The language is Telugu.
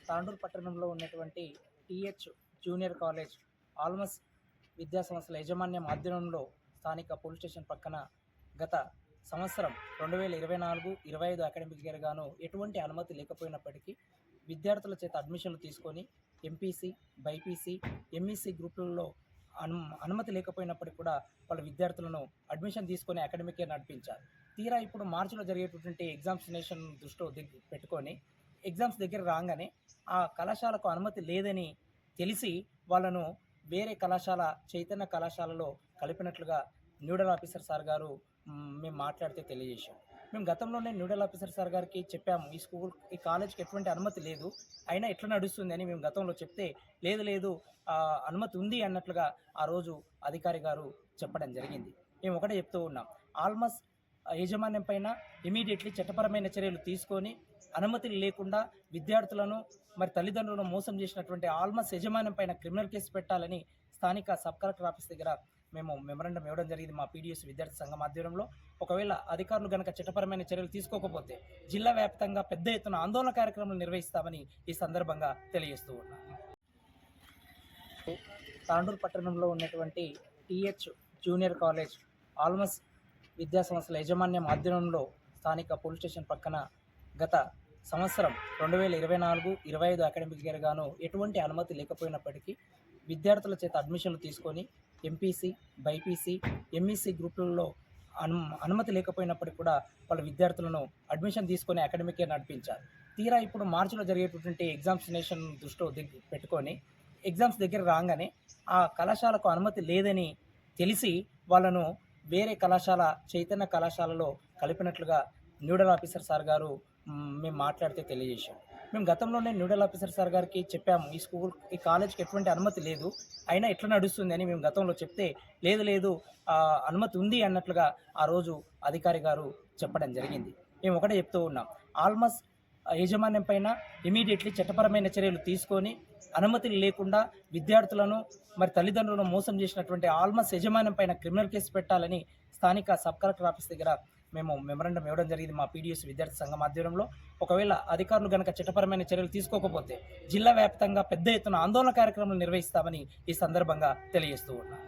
తాండూరు పట్టణంలో ఉన్నటువంటి టీహెచ్ జూనియర్ కాలేజ్ ఆల్మస్ విద్యా సంస్థల యాజమాన్యం ఆధ్వర్యంలో స్థానిక పోలీస్ స్టేషన్ పక్కన గత సంవత్సరం 2024-25 అకాడమిక్ ఇయర్ గాను ఎటువంటి అనుమతి లేకపోయినప్పటికీ విద్యార్థుల చేత అడ్మిషన్లు తీసుకొని ఎంపీసీ, బైపీసీ, ఎంఈసీ గ్రూపులలో అనుమతి లేకపోయినప్పటికీ కూడా వాళ్ళ విద్యార్థులను అడ్మిషన్ తీసుకొని అకాడమిక్ ఇయర్ నడిపించారు. తీరా ఇప్పుడు మార్చిలో జరిగేటటువంటి ఎగ్జామినేషన్ దృష్టిలో పెట్టుకొని ఎగ్జామ్స్ దగ్గర రాగానే ఆ కళాశాలకు అనుమతి లేదని తెలిసి వాళ్ళను వేరే కళాశాల చైతన్య కళాశాలలో కలిపినట్లుగా న్యూడల్ ఆఫీసర్ సార్ గారు మేము మాట్లాడితే తెలియజేశాం. మేము గతంలోనే న్యూడల్ ఆఫీసర్ సార్ గారికి చెప్పాము, ఈ కాలేజ్కి ఎటువంటి అనుమతి లేదు, అయినా ఎట్లా నడుస్తుంది అని మేము గతంలో చెప్తే లేదు అనుమతి ఉంది అన్నట్లుగా ఆ రోజు అధికారి గారు చెప్పడం జరిగింది. మేము ఒకటే చెప్తూ ఉన్నాం, ఆల్మస్ యాజమాన్యం పైన ఇమీడియట్లీ చట్టపరమైన చర్యలు తీసుకొని అనుమతి లేకుండా విద్యార్థులను మరి తల్లిదండ్రులను మోసం చేసినటువంటి ఆల్మస్ యాజమాన్యం పైన క్రిమినల్ కేసు పెట్టాలని స్థానిక సబ్ కలెక్టర్ ఆఫీస్ దగ్గర మేము మెమరాండం ఇవ్వడం జరిగింది మా పీడిఎస్ విద్యార్థి సంఘం ఆధ్వర్యంలో. ఒకవేళ అధికారులు కనుక చట్టపరమైన చర్యలు తీసుకోకపోతే జిల్లా వ్యాప్తంగా పెద్ద ఎత్తున ఆందోళన కార్యక్రమాలు నిర్వహిస్తామని ఈ సందర్భంగా తెలియజేస్తూ ఉన్నాం. తాండూరు పట్టణంలో ఉన్నటువంటి టీహెచ్ జూనియర్ కాలేజ్ ఆల్మస్ విద్యా సంస్థల యాజమాన్యం ఆధ్వర్యంలో స్థానిక పోలీస్ స్టేషన్ పక్కన గత సంవత్సరం 2024-25 అకాడమిక్ ఇయర్ గాను ఎటువంటి అనుమతి లేకపోయినప్పటికీ విద్యార్థుల చేత అడ్మిషన్లు తీసుకొని ఎంపీసీ, బైపీసీ, ఎంఈసీ గ్రూపులలో అనుమతి లేకపోయినప్పటికీ కూడా వాళ్ళ విద్యార్థులను అడ్మిషన్ తీసుకొని అకాడమిక్ ఇయర్ నడిపించారు. తీరా ఇప్పుడు మార్చిలో జరిగేటటువంటి ఎగ్జామినేషన్ దృష్టిలో పెట్టుకొని ఎగ్జామ్స్ దగ్గర రాగానే ఆ కళాశాలకు అనుమతి లేదని తెలిసి వాళ్ళను వేరే కళాశాల చైతన్య కళాశాలలో కలిపినట్లుగా న్యూడల్ ఆఫీసర్ సార్ గారు మేము మాట్లాడితే తెలియజేశాం. మేము గతంలోనే న్యూడల్ ఆఫీసర్ సార్ గారికి చెప్పాము, ఈ కాలేజ్కి ఎటువంటి అనుమతి లేదు, అయినా ఎట్లా నడుస్తుంది అని మేము గతంలో చెప్తే లేదు అనుమతి ఉంది అన్నట్లుగా ఆ రోజు అధికారి గారు చెప్పడం జరిగింది. మేము ఒకటే చెప్తూ ఉన్నాం, ఆల్మస్ యాజమాన్యం పైన ఇమీడియట్లీ చట్టపరమైన చర్యలు తీసుకొని అనుమతి లేకుండా విద్యార్థులను మరి తల్లిదండ్రులను మోసం చేసినటువంటి ఆల్మస్ యాజమాన్యం పైన క్రిమినల్ కేసు పెట్టాలని స్థానిక సబ్ కలెక్టర్ ఆఫీస్ దగ్గర మేము మెమరాండం ఇవ్వడం జరిగింది మా పీడిఎస్ విద్యార్థి సంఘం ఆధ్వర్యంలో. ఒకవేళ అధికారులు కనుక చట్టపరమైన చర్యలు తీసుకోకపోతే జిల్లా వ్యాప్తంగా పెద్ద ఎత్తున ఆందోళన కార్యక్రమాలు నిర్వహిస్తామని ఈ సందర్భంగా తెలియజేస్తూ ఉన్నాం.